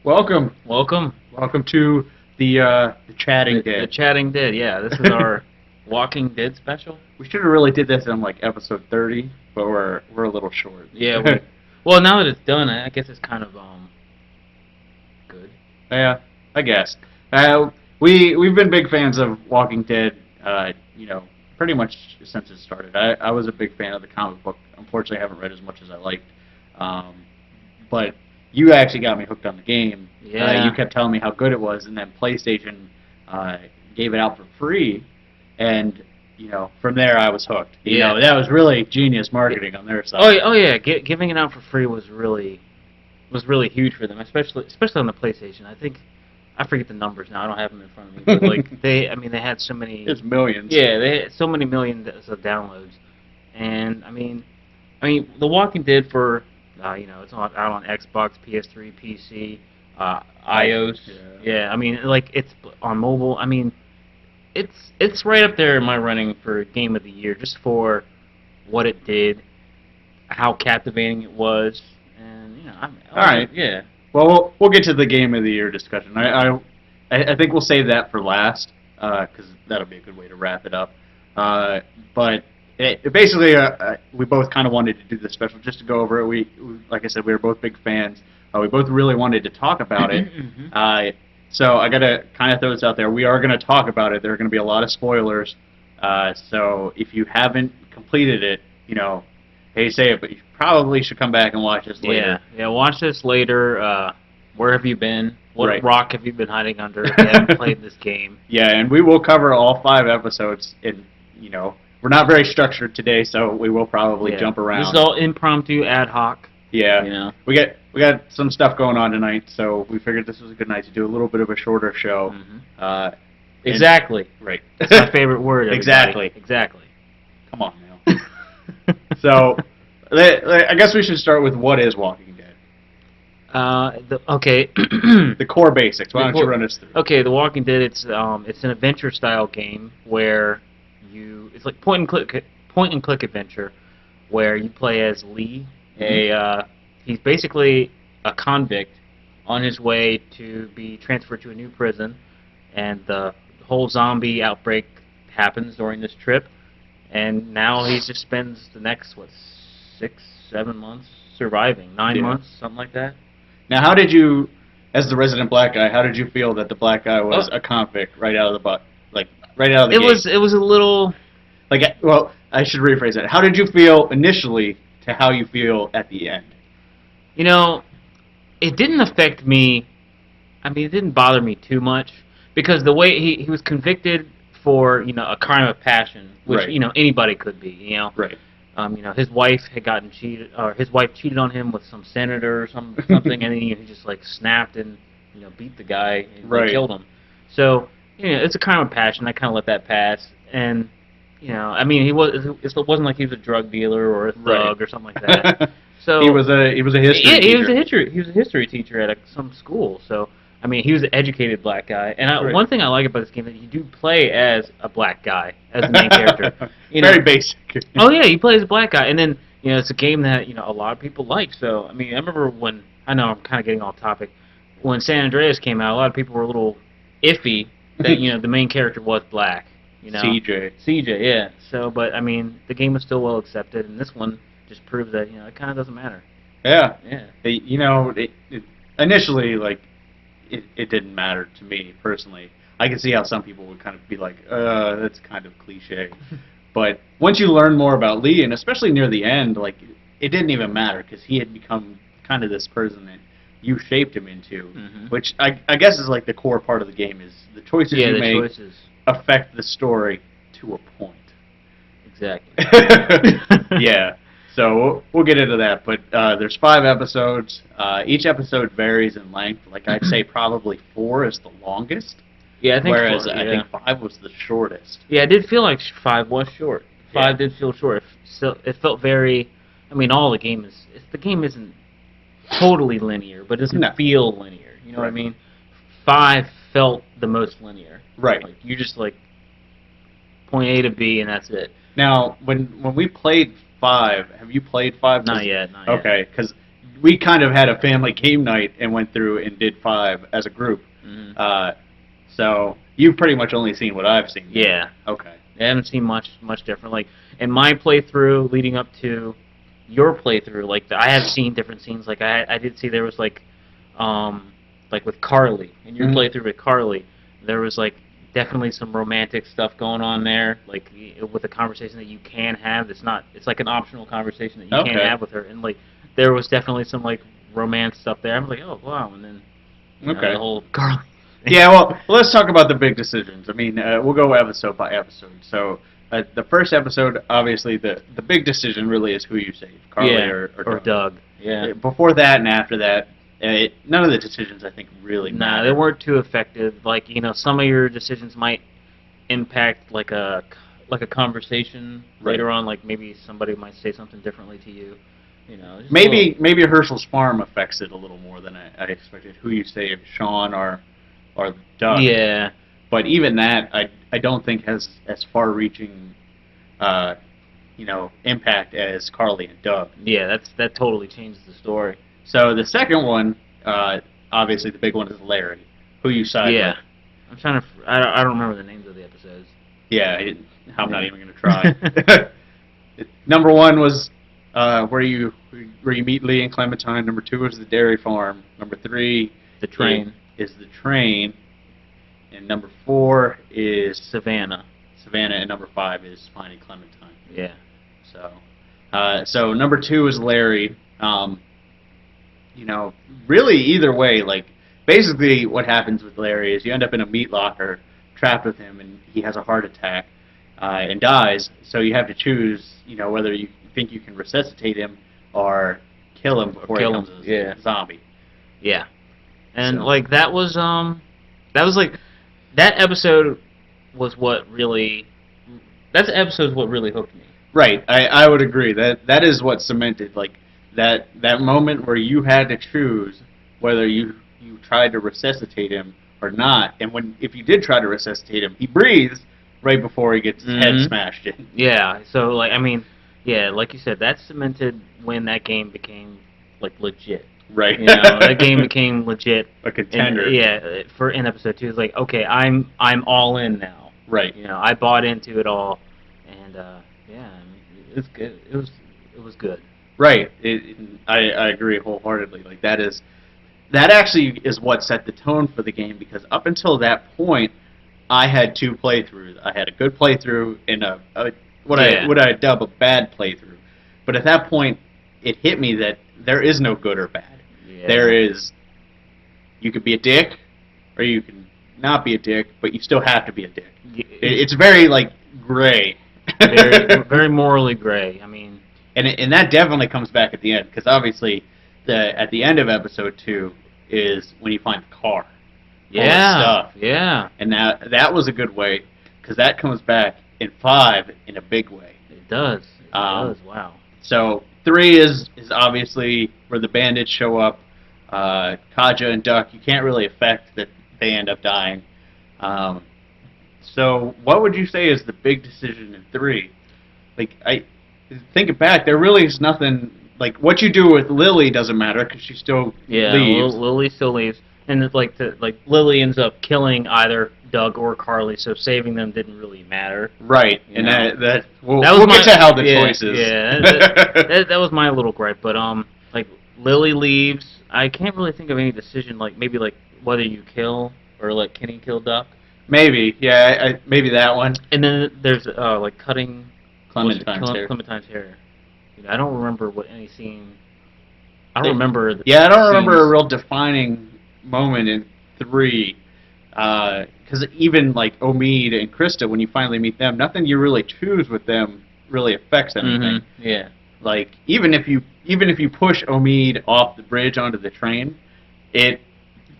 Welcome, Welcome. welcome to the Chatting The Dead. Chatting Dead. Yeah, this is our Walking Dead special. We should have really did this in like episode 30, but we're a little short. Yeah, we. Well, now that it's done, I guess it's kind of good. Yeah, I guess. We've been big fans of Walking Dead. Pretty much since it started. I was a big fan of the comic book. Unfortunately, I haven't read as much as I liked. Um, but you actually got me hooked on the game. You Yeah. kept telling me how good it was, and then PlayStation uh, gave it out for free, and from there I was hooked. Yeah. That was really genius marketing on their side. Oh yeah. Giving it out for free was really huge for them, especially on the PlayStation. I forget the numbers now. I don't have them in front of me, but like they had so many. It's millions. Yeah, they had so many millions of downloads, and The Walking Dead for it's out on Xbox, PS3, PC, iOS. Yeah, it's on mobile. It's right up there in my running for Game of the Year, just for what it did, how captivating it was, and All right. yeah. Well, we'll get to the game of the year discussion. I think we'll save that for last because that'll be a good way to wrap it up. But basically, we both kind of wanted to do this special just to go over it. Like I said, we were both big fans. We both really wanted to talk about it. So I gotta kind of throw this out there. We are going to talk about it. There are going to be a lot of spoilers. So if you haven't completed it, hey, say it, but you probably should come back and watch this later. Yeah. Watch this later. Where have you been? What Right. rock have you been hiding under if you haven't played this game? Yeah, and we will cover all 5 episodes. We're not very structured today, so we will probably jump around. This is all impromptu, ad hoc. Yeah, we got some stuff going on tonight, so we figured this was a good night to do a little bit of a shorter show. Exactly. Right. That's my favorite word. Everybody. Exactly. Come on now. So, I guess we should start with what is Walking Dead. Okay. The core basics. Why don't you run us through? Okay, The Walking Dead. It's an adventure style game where it's like point and click adventure, where you play as Lee. He's basically a convict on his way to be transferred to a new prison, and the whole zombie outbreak happens during this trip, and now he just spends the next 6-7 months surviving, 9 months, something like that. Now, how did you, as the resident black guy, how did you feel that the black guy was a convict right out of the butt, like right out of the gate? It was a little well, I should rephrase that. How did you feel initially to how you feel at the end? It didn't affect me. It didn't bother me too much because the way he was convicted for a crime of passion, which Right. Anybody could be. Right. His wife had gotten cheated, or his wife cheated on him with some senator or something, and then he just like snapped and beat the guy and killed him. So it's a crime of passion. I kind of let that pass, and it wasn't like he was a drug dealer or a thug or something like that. So he was a history teacher. He was a history teacher at some school. So he was an educated black guy. And one thing I like about this game is that you do play as a black guy as the main character. Very basic. Oh yeah, you play as a black guy, and then it's a game that a lot of people like. So I remember when I know I'm kind of getting off topic. When San Andreas came out, a lot of people were a little iffy that the main character was black. CJ, yeah. So, but the game was still well accepted, and this one just proves that it kind of doesn't matter. Yeah. Yeah. Initially, like, it didn't matter to me personally. I can see how some people would kind of be like, that's kind of cliche. But once you learn more about Lee, and especially near the end, like, it didn't even matter because he had become kind of this person that you shaped him into, which I guess is like the core part of the game is the choices you make affect the story to a point. Exactly. Yeah. So we'll get into that, but there's 5 episodes. Each episode varies in length. Like I'd say, probably 4 is the longest. Yeah, I think. Whereas 4, I think 5 was the shortest. Yeah, it did feel like 5 was short. 5 did feel short. It felt very. All the game is. The game isn't totally linear, but it doesn't feel linear. You know what I mean? 5 felt the most linear. Right. Like you just like point A to B, and that's it. Now, when we played 5, have you played 5? Not yet. Okay, because we kind of had a family game night and went through and did 5 as a group. Mhm. So you've pretty much only seen what I've seen. Yeah. Okay. I haven't seen much different. Like in my playthrough leading up to your playthrough, I have seen different scenes. Like I did see there was like with Carly in your playthrough with Carly, there was like definitely some romantic stuff going on there. Like with a conversation that you can have. It's like an optional conversation that you can have with her, and like there was definitely some like romance stuff there. I'm like, oh wow, and then the whole Carly. Yeah, well, let's talk about the big decisions. I mean, we'll go episode by episode. So, the first episode, obviously, the big decision really is who you save, Carly or Doug. Yeah. Before that and after that, none of the decisions, I think, really matter. Nah, they weren't too effective. Like, some of your decisions might impact, like a conversation later on. Like, maybe somebody might say something differently to you. Maybe Herschel's farm affects it a little more than I expected. Who you save, Sean or Doug. Yeah. But even that, I don't think has as far-reaching, impact as Carly and Doug. Yeah, that totally changes the story. So the second one, obviously the big one is Larry. Who you side with? I'm trying to. I don't remember the names of the episodes. Yeah, I'm not even going to try. Number 1 was where you meet Lee and Clementine. Number 2 is the dairy farm. Number 3, the train. Is the train, and number 4 is Savannah, and number 5 is finding Clementine. Yeah. So number 2 is Larry. Really either way, like basically what happens with Larry is you end up in a meat locker, trapped with him, and he has a heart attack and dies. So you have to choose, whether you think you can resuscitate him or kill him before he becomes a zombie. Yeah. And that was that episode was what really hooked me. Right, I would agree that is what cemented like that moment where you had to choose whether you tried to resuscitate him or not, and if you did try to resuscitate him, he breathes right before he gets his head smashed in. Yeah, so like like you said, that cemented when that game became like legit. Right. That game became legit. A contender. In episode 2, it's like, okay, I'm all in now. Right. I bought into it all, and it's good. It was good. Right. I agree wholeheartedly. Like that actually is what set the tone for the game, because up until that point, I had 2 playthroughs. I had a good playthrough and what I dub a bad playthrough. But at that point, it hit me that there is no good or bad. Yeah. There is, you could be a dick, or you can not be a dick, but you still have to be a dick. It's very like gray. very morally gray. I mean, and that definitely comes back at the end, because obviously, at the end of episode 2 is when you find the car. Yeah. Stuff. Yeah. And that was a good way, because that comes back in 5 in a big way. It does. It does. Wow. So 3 is obviously where the bandits show up. Kaja and Duck, you can't really affect that they end up dying. So what would you say is the big decision in 3? Like, thinking back, there really is nothing. Like, what you do with Lily doesn't matter, because she still leaves. Lily still leaves, and it's like Lily ends up killing either Doug or Carly, so saving them didn't really matter. Right, and we'll get to how the choices. Yeah, that was my little gripe. But like Lily leaves, I can't really think of any decision maybe whether you kill or let Kenny kill Duck. Maybe, yeah, maybe that one. And then there's like cutting Clementine's hair. I don't remember any scene. I don't remember. I don't remember a real defining moment in 3. Because even like Omid and Krista, when you finally meet them, nothing you really choose with them really affects anything. Mm-hmm. Yeah. Like even if you push Omid off the bridge onto the train,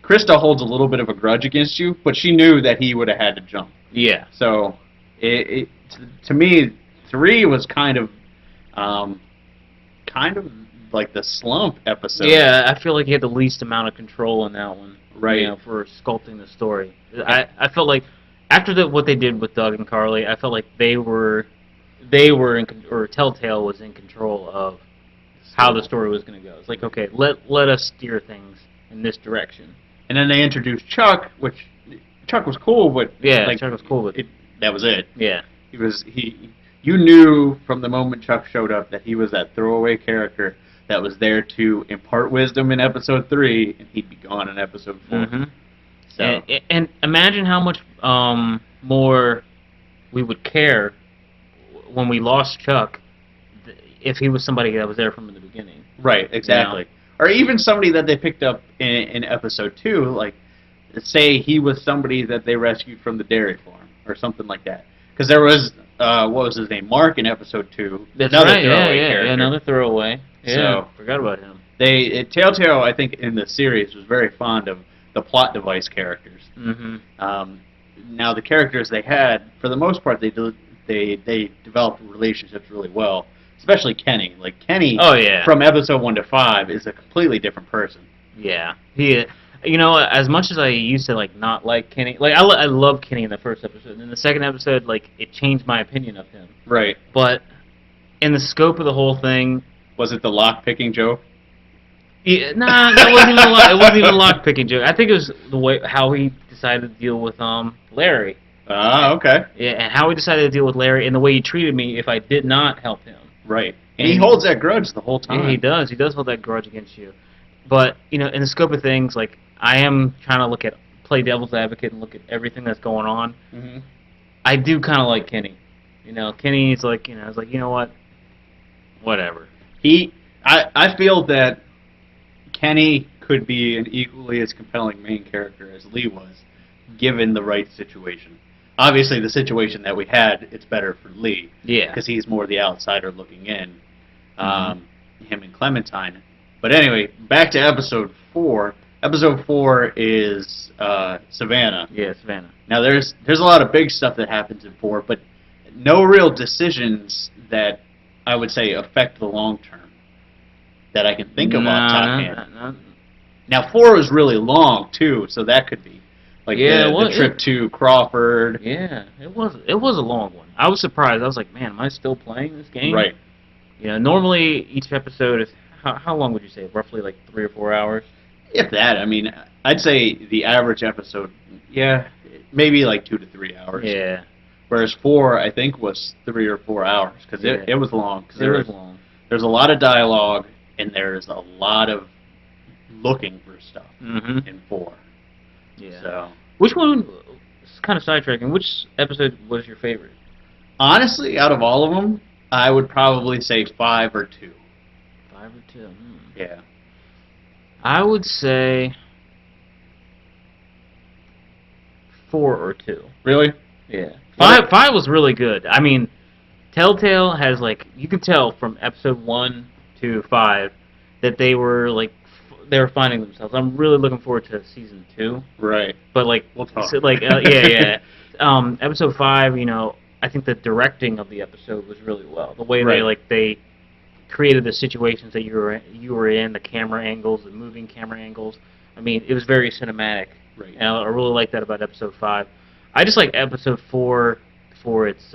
Krista holds a little bit of a grudge against you, but she knew that he would have had to jump. Yeah. So to me, 3 was kind of like the slump episode. Yeah, I feel like he had the least amount of control in that one. Right. For sculpting the story. I felt like after what they did with Doug and Carly, I felt like they were or Telltale was in control of how the story was going to go. It's like, okay, let us steer things in this direction. And then they introduced Chuck, which Chuck was cool, but Yeah, like, Chuck was cool, but that was it. yeah. You knew from the moment Chuck showed up that he was that throwaway character that was there to impart wisdom in episode 3, and he'd be gone in episode 4. Mm-hmm. So And imagine how much more we would care when we lost Chuck if he was somebody that was there from the beginning. right, exactly. You know? Or even somebody that they picked up in episode 2, like say he was somebody that they rescued from the dairy farm or something like that. Because there was what was his name, Mark, in episode 2. That's another right. throwaway Yeah, character. another throwaway. Yeah, So forgot about him. Telltale, I think, in the series was very fond of the plot device characters. Mm-hmm. Now the characters they had, for the most part, they developed relationships really well. Especially Kenny. Like Kenny, Oh yeah. from episode 1 to 5, is a completely different person. Yeah. He. You know, as much as I used to like not like Kenny, like I love Kenny in the first episode. And in the second episode, like it changed my opinion of him. Right. But in the scope of the whole thing, Was it the lock picking joke? yeah, nah, that wasn't even it wasn't even a lock picking joke. I think it was the way how he decided to deal with Larry. Ah, okay. Yeah, and how he decided to deal with Larry and the way he treated me if I did not help him. Right. And he holds that grudge the whole time. Yeah, he does. He does hold that grudge against you. But, you know, in the scope of things, like, I am trying to play devil's advocate and look at everything that's going on. Mm-hmm. I do kind of like Kenny. You know, Kenny's like, you know what? Whatever. I feel that Kenny could be an equally as compelling main character as Lee was, given the right situation. Obviously, the situation that we had, it's better for Lee. Yeah. Because he's more the outsider looking in. Him and Clementine. But anyway, back to episode 4. Episode 4 is Savannah. Yeah, Savannah. Now, there's a lot of big stuff that happens in 4, but no real decisions that I would say affect the long term that I can think of off top hand. Now, 4 was really long, too, so that could be. Like the trip to Crawford. Yeah, it was a long one. I was surprised. I was like, man, am I still playing this game? Right. You know, normally each episode is, how long would you say? Roughly like 3 or 4 hours? If that, I mean, I'd say the average episode, yeah, maybe like 2 to 3 hours. Yeah. Whereas 4, I think, was 3 or 4 hours, because it was long. It was long. There's a lot of dialogue, and there's a lot of looking for stuff in 4. Yeah. So, which one, it's kind of sidetracking, which episode was your favorite? honestly, out of all of them, I would probably say 5 or 2. 5 or 2? Yeah. I would say 4 or 2. Really? Yeah. 5 was really good. I mean, Telltale has, like, you can tell from episode 1 to 5 that they were, like, they were finding themselves. I'm really looking forward to season 2. Right. But, like, We'll talk. so, like yeah. Episode 5, you know, I think the directing of the episode was really well. The way they created the situations that you were in, the camera angles, the moving camera angles. I mean, it was very cinematic. Right. And I really like that about episode 5. I just like episode 4 for its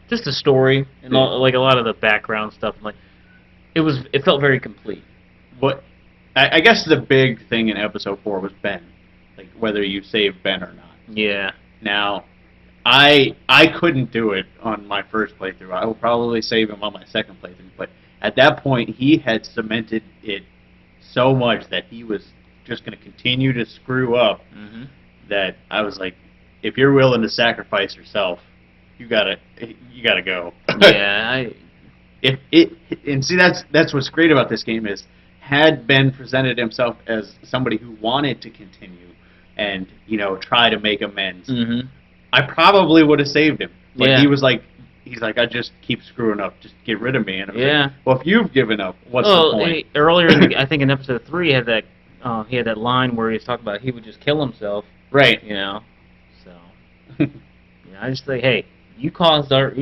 just the story and like a lot of the background stuff. Like it felt very complete. What I guess the big thing in episode 4 was Ben, like whether you saved Ben or not. Yeah. Now, I couldn't do it on my first playthrough. I will probably save him on my second playthrough. But at that point, he had cemented it so much that he was just going to continue to screw up. That I was like, if you're willing to sacrifice yourself, you gotta go. Yeah. And see, that's what's great about this game is, had Ben presented himself as somebody who wanted to continue and try to make amends, I probably would have saved him. But he's like, I just keep screwing up. Just get rid of me. And like, well, if you've given up, what's the point? Earlier, I think in episode 3, he had that line where he was talking about he would just kill himself. Right. So I just think, hey, you caused our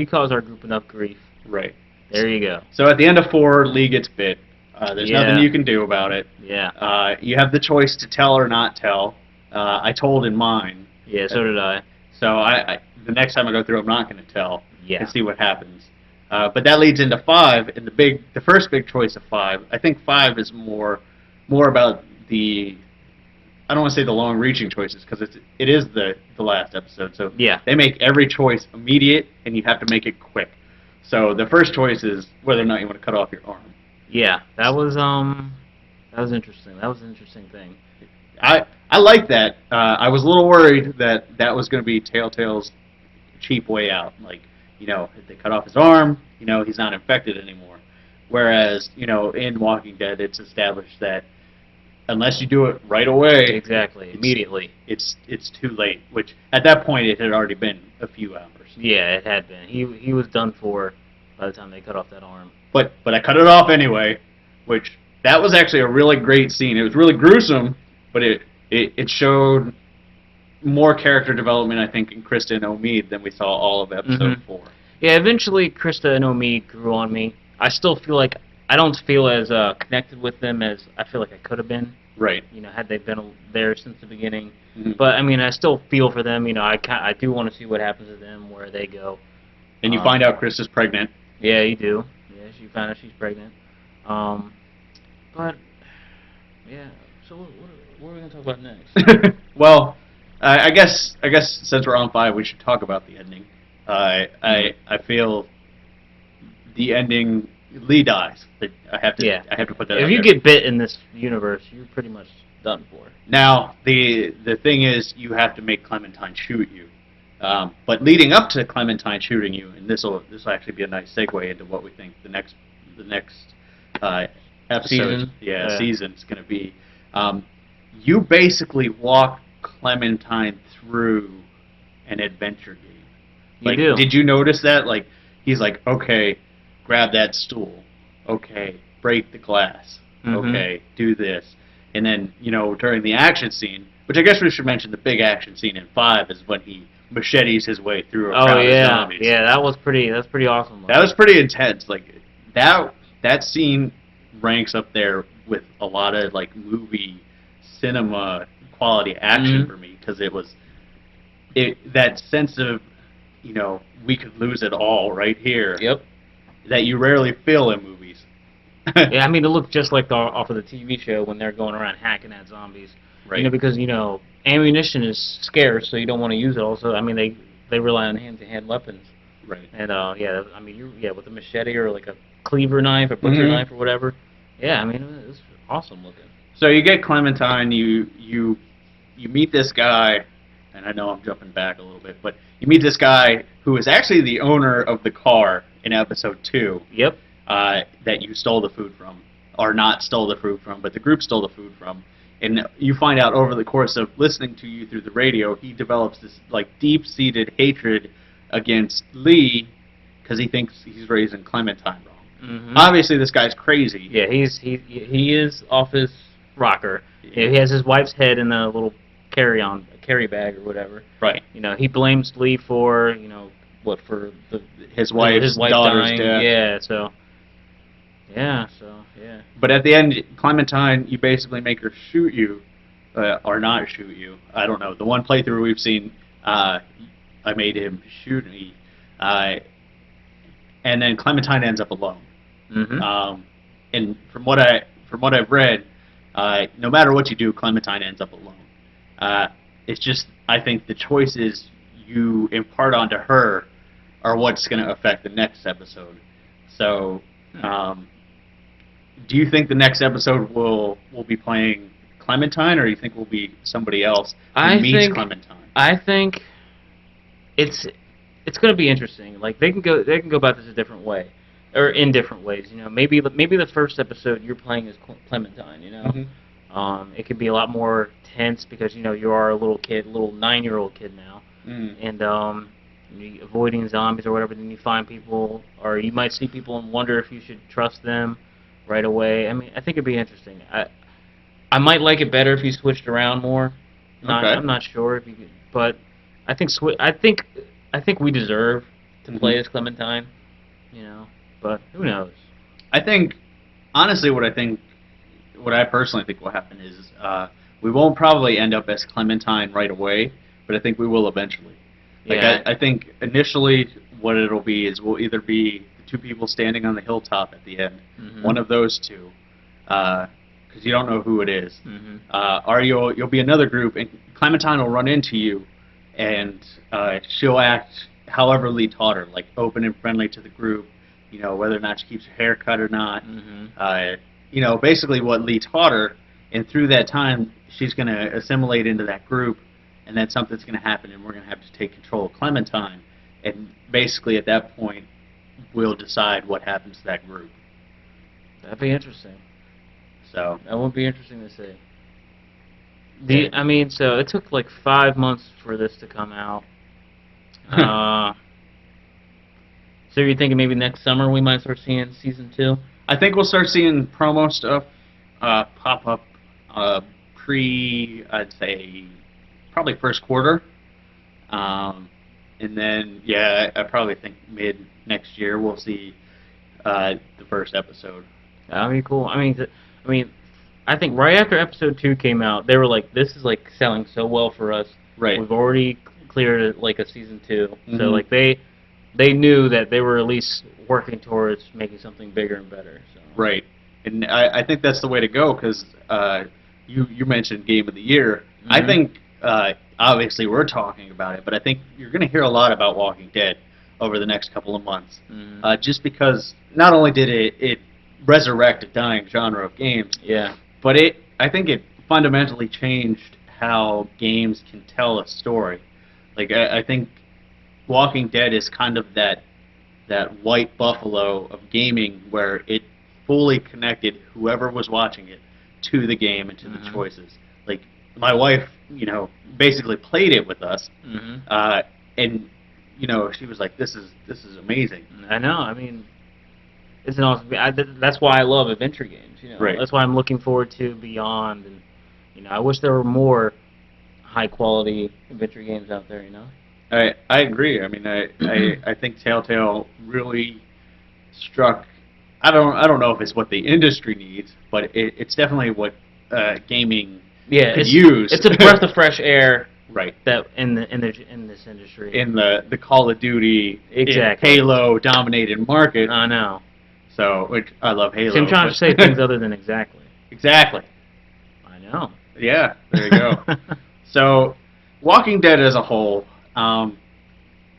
group enough grief. Right. There you go. So at the end of 4, Lee gets bit. There's nothing you can do about it. Yeah. You have the choice to tell or not tell. I told in mine. Yeah, so did I. So I the next time I go through, I'm not going to tell and see what happens. But that leads into 5, and the first big choice of 5. I think 5 is more about the, I don't want to say the long-reaching choices because it is the last episode. So Yeah. they make every choice immediate, and you have to make it quick. So the first choice is whether or not you want to cut off your arm. Yeah, that was interesting. That was an interesting thing. I like that. I was a little worried that was going to be Telltale's cheap way out. Like, if they cut off his arm, he's not infected anymore. Whereas, in Walking Dead, it's established that unless you do it right away, Exactly, immediately. it's too late. Which at that point it had already been a few hours. Yeah, it had been. He was done for by the time they cut off that arm. But I cut it off anyway, which that was actually a really great scene. It was really gruesome, but it showed more character development, I think, in Krista and Omid than we saw all of episode 4. Yeah, eventually Krista and Omid grew on me. I still feel like I don't feel as connected with them as I feel like I could have been. Right. Had they been there since the beginning. Mm-hmm. But I mean, I still feel for them. I do want to see what happens to them, where they go. And you find out Krista's pregnant. Yeah, you do. Yeah, she found out she's pregnant. But yeah. So what are we gonna talk about next? Well, I guess since we're on 5, we should talk about the ending. I feel the ending. Lee dies. I have to put that. If you get bit in this universe, you're pretty much done for. Now the thing is, you have to make Clementine shoot you. But leading up to Clementine shooting you, and this will actually be a nice segue into what we think the next episode, season's going to be. You basically walk Clementine through an adventure game. You do. Did you notice that? Like, he's like, okay, grab that stool. Okay, break the glass. Mm-hmm. Okay, do this. And then, during the action scene, which I guess we should mention, the big action scene in 5 is when he machetes his way through a crowd of zombies. Yeah, that's pretty awesome. That was pretty intense. Like, that scene ranks up there with a lot of, like, movie, cinema quality action for me, because it was that sense of, we could lose it all right here. Yep. That you rarely feel in movies. Yeah, I mean, it looked just like off of the TV show when they're going around hacking at zombies. Right. Because ammunition is scarce, so you don't want to use it. Also, I mean, they rely on hand-to-hand weapons. Right. And I mean, with a machete or like a cleaver knife, a butcher knife, or whatever. Yeah, I mean, it was awesome looking. So you get Clementine, you meet this guy, and I know I'm jumping back a little bit, but you meet this guy who is actually the owner of the car in episode 2. Yep. That you stole the food from, or not stole the food from, but the group stole the food from. And you find out over the course of listening to you through the radio, he develops this like deep-seated hatred against Lee because he thinks he's raising Clementine wrong. Mm-hmm. Obviously, this guy's crazy. Yeah, he is off his rocker. Yeah, he has his wife's head in a little carry bag or whatever. Right. He blames Lee for for his wife's daughter's dying. death. Yeah. So. Yeah. But at the end, Clementine, you basically make her shoot you, or not shoot you. I don't know. The one playthrough we've seen, I made him shoot me, and then Clementine ends up alone. Mm-hmm. And from what I've read, no matter what you do, Clementine ends up alone. It's just, I think the choices you impart onto her are what's going to affect the next episode. So, do you think the next episode will be playing Clementine, or do you think will be somebody else who meets Clementine? I think it's going to be interesting. Like they can go about this a different way, or in different ways. Maybe the first episode you're playing as Clementine. Mm-hmm. It could be a lot more tense because you are a little 9-year-old kid now, and you're avoiding zombies or whatever. Then you find people, or you might see people and wonder if you should trust them right away. I mean, I think it'd be interesting. I might like it better if you switched around more. I'm not sure if you could, but I think we deserve to play as Clementine. But who knows? I think, honestly, what I personally think will happen is we won't probably end up as Clementine right away, but I think we will eventually. I think initially what it'll be is we'll either be the two people standing on the hilltop at the end. Mhm. One of those two, because you don't know who it is. Mhm. Or you'll be another group, and Clementine will run into you, and she'll act however Lee taught her, like open and friendly to the group. You know, whether or not she keeps her hair cut or not. Mhm. You know, basically what Lee taught her, and through that time, she's going to assimilate into that group, and then something's going to happen, and we're going to have to take control of Clementine. And basically, at that point, we'll decide what happens to that group. That'd be interesting. So That would be interesting to see. I mean, so it took like 5 months for this to come out. So you're thinking maybe next summer we might start seeing season 2? I think we'll start seeing promo stuff pop up I'd say, probably first quarter. And then, yeah, I probably think mid next year we'll see the first episode. That'd be cool. I mean, I think right after episode 2 came out, they were like, "This is like selling so well for us. Right. We've already cleared like a season 2." Mm-hmm. So like they knew that they were at least working towards making something bigger and better. So. Right. And I think that's the way to go, because you mentioned Game of the Year. Mm-hmm. I think, obviously we're talking about it, but I think you're going to hear a lot about Walking Dead over the next couple of months. Mm-hmm. Just because not only did it resurrect a dying genre of games, yeah, but I think it fundamentally changed how games can tell a story. Like, I think Walking Dead is kind of that white buffalo of gaming, where it fully connected whoever was watching it to the game and to the choices. Like, my wife, you know, basically played it with us, and you know, she was like, "This is amazing." I know. I mean, it's an awesome. That's why I love adventure games. You know, Right. That's why I'm looking forward to Beyond, and you know, I wish there were more high quality adventure games out there. You know. I agree. I mean, I think Telltale really struck. I don't know if it's what the industry needs, but it's definitely what gaming could use. It's a breath of fresh air. Right. That in this industry. In the Call of Duty, exactly. Halo dominated market. I know. So, which I love Halo. See, I'm trying to say things other than exactly. Exactly. I know. Yeah. There you go. So, Walking Dead as a whole,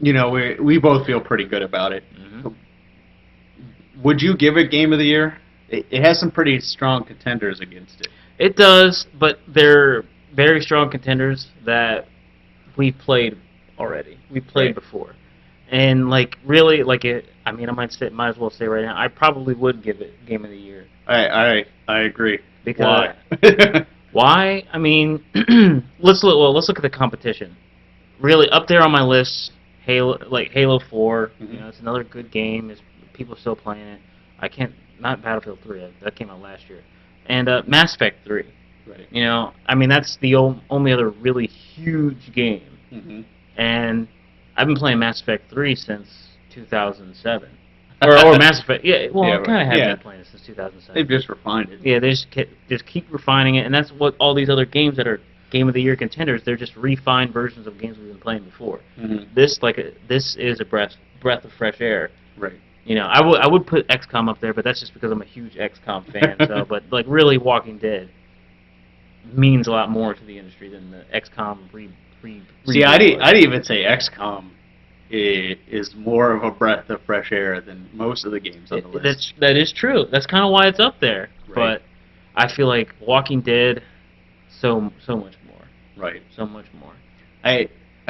you know, we both feel pretty good about it. Mm-hmm. Would you give it Game of the Year? It has some pretty strong contenders against it. It does, but they're very strong contenders that we played already. We played before, and like really, like it. I mean, might as well say right now, I probably would give it Game of the Year. I agree. Because why? Why? I mean, let's look at the competition. Really, up there on my list, Halo 4. Mm-hmm. You know, it's another good game. People are still playing it. Not Battlefield 3. That came out last year. And Mass Effect 3. Right. You know, I mean, that's the only other really huge game. Mm-hmm. And I've been playing Mass Effect 3 since 2007. or Mass Effect. Yeah, well, I kind of have been playing it since 2007. They've just refined it. Yeah, they just keep refining it, and that's what all these other games that are Game of the Year contenders, they're just refined versions of games we've been playing before. Mm-hmm. This is a breath of fresh air. Right. You know, I would put XCOM up there, but that's just because I'm a huge XCOM fan. So, but like really, Walking Dead means a lot more to the industry than the XCOM See, I'd even say XCOM is more of a breath of fresh air than most of the games on the list. That is true. That's kind of why it's up there. Right. But I feel like Walking Dead, so much more. Right. So much more. I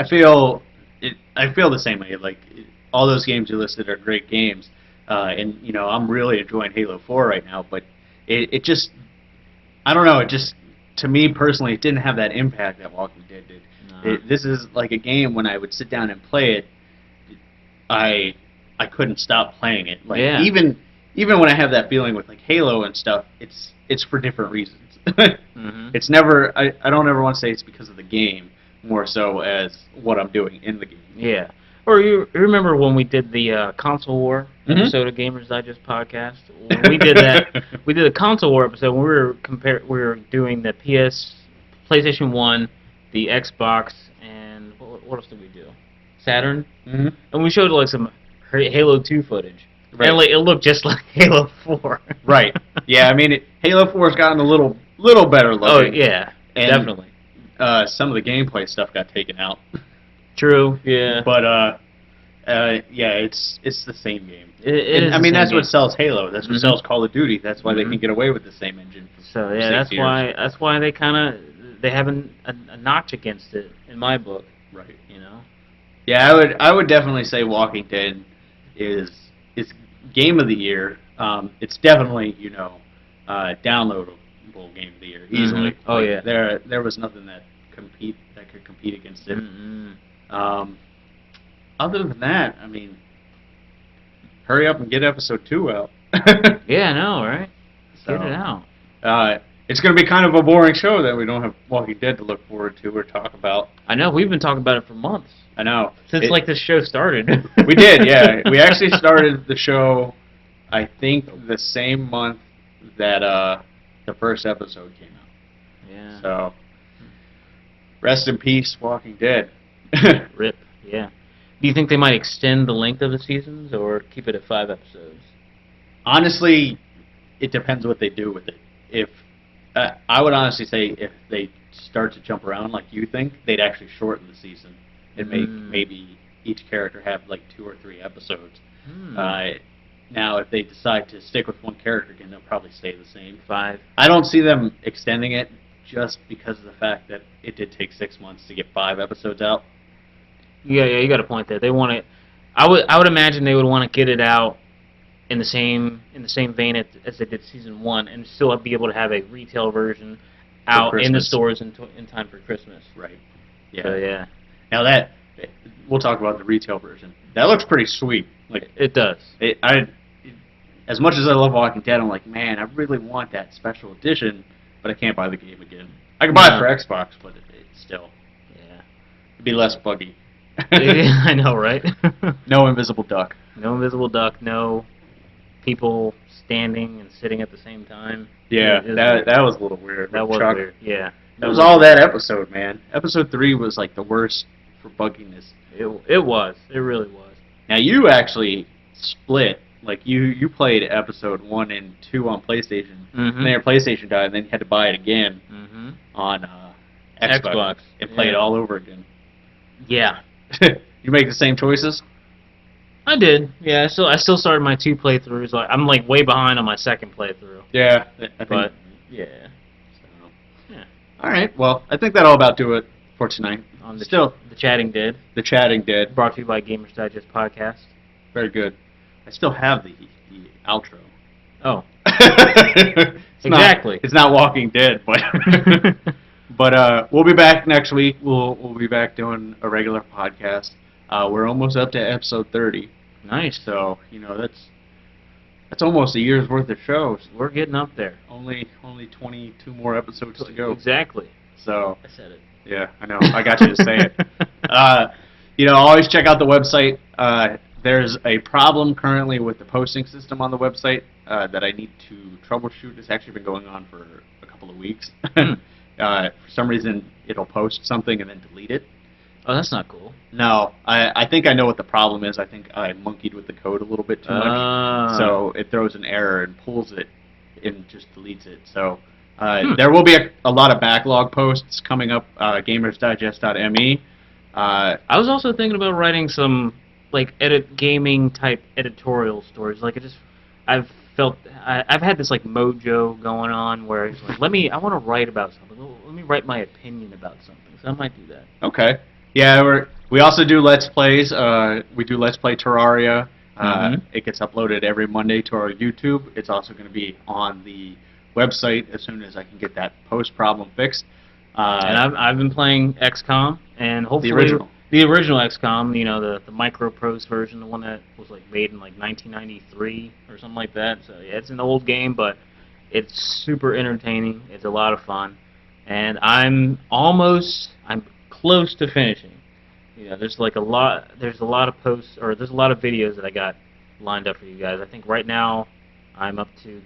feel the same way. Like, all those games you listed are great games, and you know, I'm really enjoying Halo 4 right now. But it just, I don't know. It just, to me personally, it didn't have that impact that Walking Dead did. No. This is like a game when I would sit down and play it, I couldn't stop playing it. Like, even when I have that feeling with like Halo and stuff, it's for different reasons. Mm-hmm. It's never. I don't ever want to say it's because of the game, more so as what I'm doing in the game. Yeah. Or you remember when we did the console war episode of Gamers Digest podcast? When we did that. We did a console war episode. When we were doing the PlayStation 1, the Xbox, and what else did we do? Saturn. Mm-hmm. And we showed like some Halo 2 footage. Right. And like, it looked just like Halo 4. Right. Yeah, I mean, Halo 4's gotten a little better Oh looking. yeah, and, definitely. Some of the gameplay stuff got taken out. True. Yeah. But yeah, it's the same game. It is I the mean, same that's game. what sells Halo. That's what Mhm. sells Call of Duty. That's why they Mhm. can get away with the same engine for So yeah, 6 years. that's why they kind of they have a notch against it in my book. Right. You know. Yeah, I would definitely say Walking Dead is game of the year. It's definitely downloadable game of the year easily. Mhm. Oh Like, yeah. there was nothing that could compete against it. Mm-mm. Um, other than that, I mean, hurry up and get episode 2 out. Yeah, I know, right? So, Get it out. It's going to be kind of a boring show that we don't have Walking Dead to look forward to or talk about. I know we've been talking about it for months I know. since like this show started. We did, yeah. We actually started the show, I think, the same month that the first episode came out. Yeah. So, rest in peace, Walking Dead. Rip. Yeah. Do you think they might extend the length of the seasons or keep it at 5 episodes? Honestly, it depends what they do with it. If I would honestly say if they start to jump around like you think, they'd actually shorten the season and make maybe each character have like 2 or 3 episodes. Now, if they decide to stick with one character again, they'll probably stay the same. 5. I don't see them extending it just because of the fact that it did take 6 months to get 5 episodes out. Yeah, you got a point there. They want it. I would imagine they would want to get it out in the same vein as they did season 1, and still be able to have a retail version out in the stores in time for Christmas. Right. Yeah. So, yeah. Now that we'll talk about the retail version. That looks pretty sweet. Like it does. As much as I love Walking Dead, I'm like, man, I really want that special edition, but I can't buy the game again. I can buy it for Xbox, but it's still, yeah, it'd be less buggy. I know, right? No invisible duck. No invisible duck. No people standing and sitting at the same time. Yeah, that was a little weird. That was weird. Yeah. That was all that episode, man. Episode 3 was like the worst for bugginess. It was. It really was. Now you actually split. Like you played episode 1 and 2 on PlayStation, and then your PlayStation died, and then you had to buy it again on Xbox and play it all over again. Yeah. You make the same choices? I did. Yeah, I still started my 2 playthroughs. Like I'm like way behind on my second playthrough. Yeah, but yeah. So. Yeah. All right. Well, I think that'll about do it for tonight. On the chatting did. The chatting did. Brought to you by Gamers Digest Podcast. Very good. I still have the outro. Oh. Exactly. It's not Walking Dead, but but we'll be back next week. We'll be back doing a regular podcast. We're almost up to episode 30. Nice. So that's almost a year's worth of shows. We're getting up there. Only 22 more episodes to go. Exactly. So I said it. Yeah, I know. I got you to say it. Always check out the website. There's a problem currently with the posting system on the website that I need to troubleshoot. It's actually been going on for a couple of weeks. For some reason, it'll post something and then delete it. Oh, that's not cool. No, I think I know what the problem is. I think I monkeyed with the code a little bit too much. So it throws an error and pulls it and just deletes it. So there will be a lot of backlog posts coming up, gamersdigest.me. I was also thinking about writing some like gaming type editorial stories. Like I've had this like mojo going on where it's like, I want to write about something. Let me write my opinion about something. So I might do that. Okay. Yeah, we also do Let's Plays. We do Let's Play Terraria. It gets uploaded every Monday to our YouTube. It's also going to be on the website as soon as I can get that post problem fixed. And I've been playing XCOM, and hopefully the original XCOM, the microprose version, the one that was like made in like 1993 or something like that. So yeah, it's an old game, but it's super entertaining. It's a lot of fun, and I'm close to finishing. There's a lot of posts, or there's a lot of videos that I got lined up for you guys. I think right now I'm up to